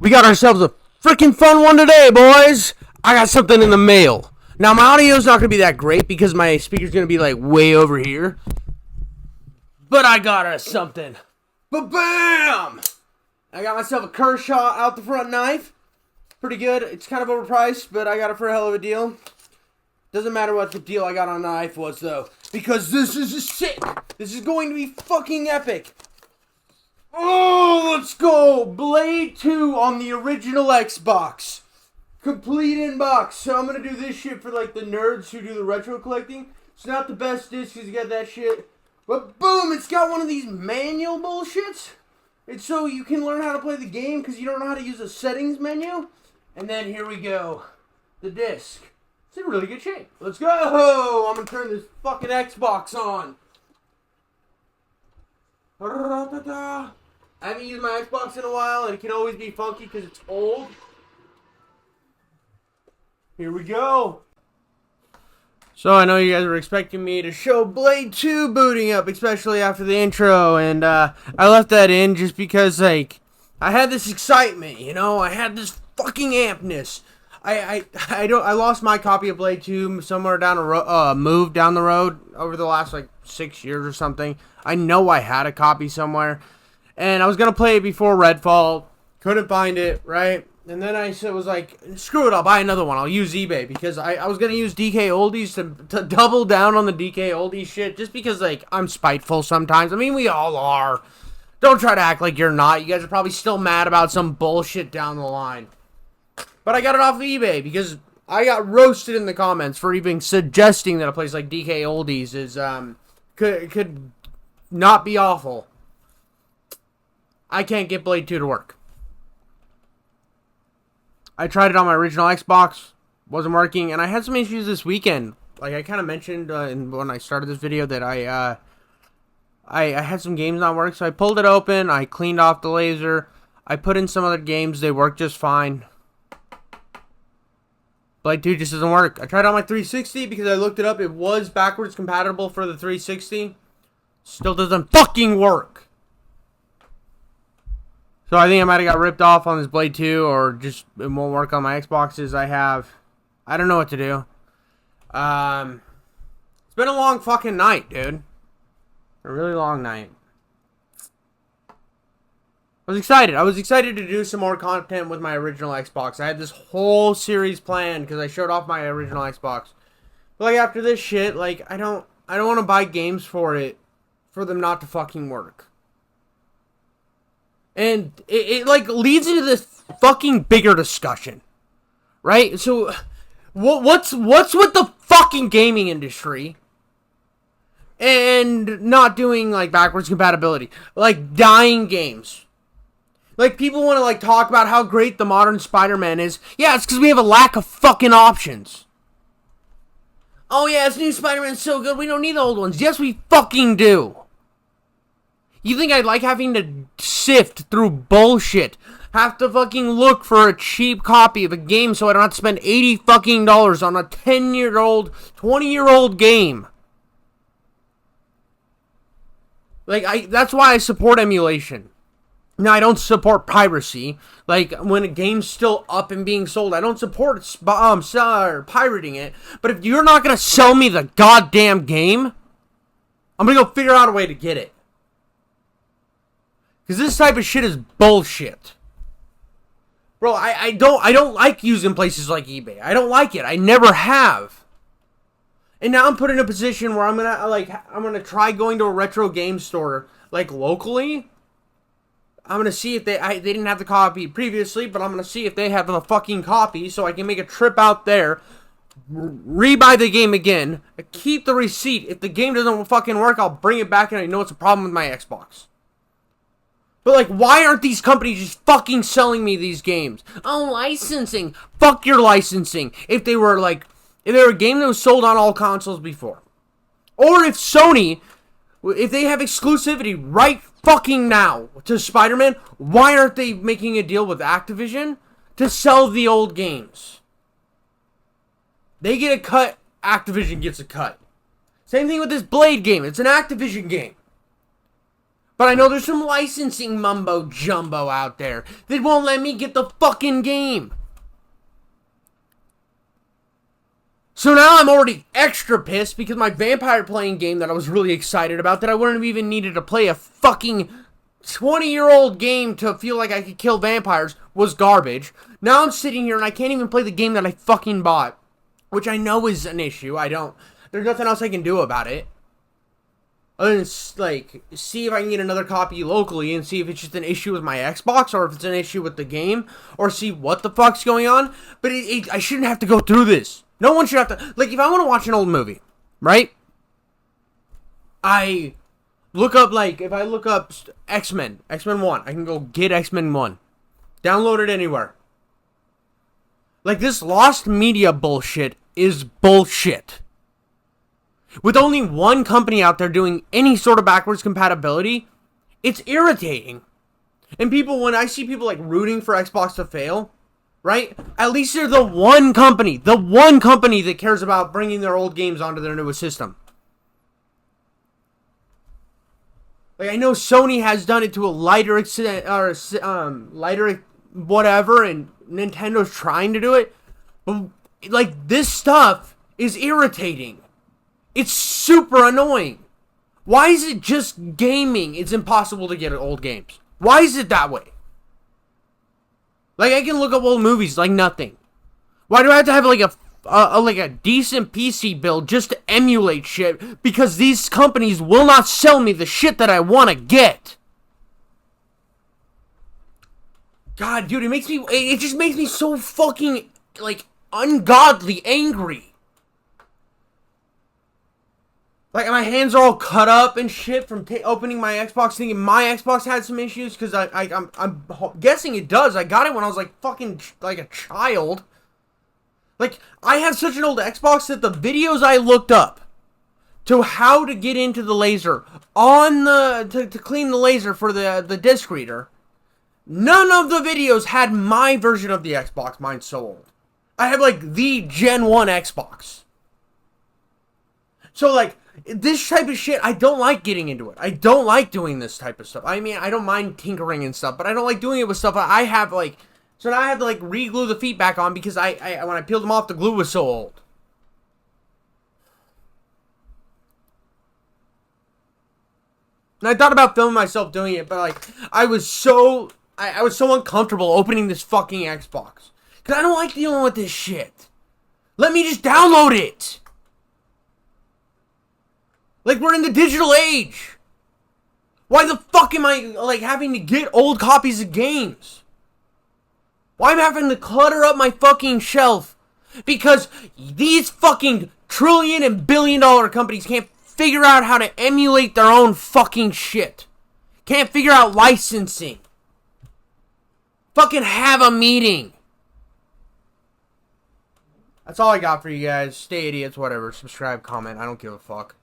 We got ourselves a freaking fun one today, boys. I got something in the mail. Now, my audio's not going to be that great because my speaker's going to be, like, way over here. But I got us something. Ba-bam! I got myself a Kershaw out the front knife. Pretty good. It's kind of overpriced, but I got it for a hell of a deal. Doesn't matter what the deal I got on the knife was, though. Because this is sick. This is going to be fucking epic. Oh, let's go! Blade 2 on the original Xbox. Complete inbox. So I'm going to do this shit for like the nerds who do the retro collecting. It's not the best disc because you got that shit. But boom, it's got one of these manual bullshits. It's so you can learn how to play the game because you don't know how to use a settings menu. And then here we go. The disc. It's in really good shape. Let's go! I'm going to turn this fucking Xbox on. I haven't used my Xbox in a while, and it can always be funky because it's old. Here we go. So I know you guys were expecting me to show Blade 2 booting up, especially after the intro, and I left that in just because, like, I had this excitement, you know? I had this fucking ampness. I lost my copy of Blade 2 somewhere down the road, moved down the road over the last, like, 6 years or something. I know I had a copy somewhere. And I was going to play it before Redfall. Couldn't find it, right? And then I was like, screw it, I'll buy another one. I'll use eBay. Because I was going to use DK Oldies to double down on the DK Oldies shit. Just because, like, I'm spiteful sometimes. I mean, we all are. Don't try to act like you're not. You guys are probably still mad about some bullshit down the line. But I got it off of eBay because I got roasted in the comments for even suggesting that a place like DK Oldies is, could not be awful. I can't get Blade 2 to work. I tried it on my original Xbox. Wasn't working. And I had some issues this weekend. Like I kind of mentioned when I started this video that I had some games not work. So I pulled it open. I cleaned off the laser. I put in some other games. They worked just fine. Blade 2 just doesn't work. I tried it on my 360 because I looked it up. It was backwards compatible for the 360. Still doesn't fucking work. So I think I might have got ripped off on this Blade 2, or just it won't work on my Xboxes I have. I don't know what to do. It's been a long fucking night, dude. A really long night. I was excited. I was excited to do some more content with my original Xbox. I had this whole series planned because I showed off my original Xbox. But like after this shit, like I don't want to buy games for them not to fucking work. And it like leads into this fucking bigger discussion, right? So, what's with the fucking gaming industry and not doing like backwards compatibility, like dying games? Like people want to like talk about how great the modern Spider-Man is. Yeah, it's because we have a lack of fucking options. Oh yeah, this new Spider-Man's so good. We don't need the old ones. Yes, we fucking do. You think I'd like having to sift through bullshit? Have to fucking look for a cheap copy of a game so I don't have to spend $80 fucking on a 10-year-old, 20-year-old game. Like, that's why I support emulation. Now, I don't support piracy. Like, when a game's still up and being sold, I don't support pirating it. But if you're not going to sell me the goddamn game, I'm going to go figure out a way to get it. Because this type of shit is bullshit. Bro, I don't like using places like eBay. I don't like it. I never have. And now I'm put in a position where I'm gonna try going to a retro game store, like locally. I'm gonna see if they didn't have the copy previously, but I'm gonna see if they have the fucking copy so I can make a trip out there, rebuy the game again, keep the receipt. If the game doesn't fucking work, I'll bring it back and I know it's a problem with my Xbox. But, like, why aren't these companies just fucking selling me these games? Oh, licensing. Fuck your licensing. If they were a game that was sold on all consoles before. Or if Sony, if they have exclusivity right fucking now to Spider-Man, why aren't they making a deal with Activision to sell the old games? They get a cut, Activision gets a cut. Same thing with this Blade game. It's an Activision game. But I know there's some licensing mumbo jumbo out there that won't let me get the fucking game. So now I'm already extra pissed because my vampire playing game that I was really excited about, that I wouldn't have even needed to play a fucking 20-year-old game to feel like I could kill vampires, was garbage. Now I'm sitting here and I can't even play the game that I fucking bought, which I know is an issue. There's nothing else I can do about it. Other than, like, see if I can get another copy locally and see if it's just an issue with my Xbox or if it's an issue with the game, or see what the fuck's going on. But I shouldn't have to go through this. No one should have to. Like, if I want to watch an old movie, right? I look up, like, if I look up X-Men 1, I can go get X-Men 1. Download it anywhere. Like, this lost media bullshit is bullshit. With only one company out there doing any sort of backwards compatibility, it's irritating. And when I see people, like, rooting for Xbox to fail, right? At least they're the one company that cares about bringing their old games onto their newest system. Like, I know Sony has done it to a lighter extent, or lighter whatever, and Nintendo's trying to do it. But, like, this stuff is irritating. It's super annoying. Why is it just gaming? It's impossible to get old games. Why is it that way? Like, I can look up old movies like nothing. Why do I have to have like a decent PC build just to emulate shit? Because these companies will not sell me the shit that I want to get. God, dude, it just makes me so fucking, like, ungodly angry. Like, my hands are all cut up and shit from opening my Xbox, thinking my Xbox had some issues, because I'm guessing it does. I got it when I was, like, fucking, like, a child. Like, I have such an old Xbox that the videos I looked up to how to get into the laser on to clean the laser for the disc reader, none of the videos had my version of the Xbox. Mine's so old. I have, like, the Gen 1 Xbox. So, like, this type of shit, I don't like getting into it. I don't like doing this type of stuff. I mean, I don't mind tinkering and stuff, but I don't like doing it with stuff I have, like... So now I have to, like, re-glue the feet back on because when I peeled them off, the glue was so old. And I thought about filming myself doing it, but, like, I was so uncomfortable opening this fucking Xbox. Because I don't like dealing with this shit. Let me just download it! Like, we're in the digital age. Why the fuck am I, like, having to get old copies of games? Why am I having to clutter up my fucking shelf? Because these fucking trillion and billion-dollar companies can't figure out how to emulate their own fucking shit. Can't figure out licensing. Fucking have a meeting. That's all I got for you guys. Stay idiots, whatever. Subscribe, comment. I don't give a fuck.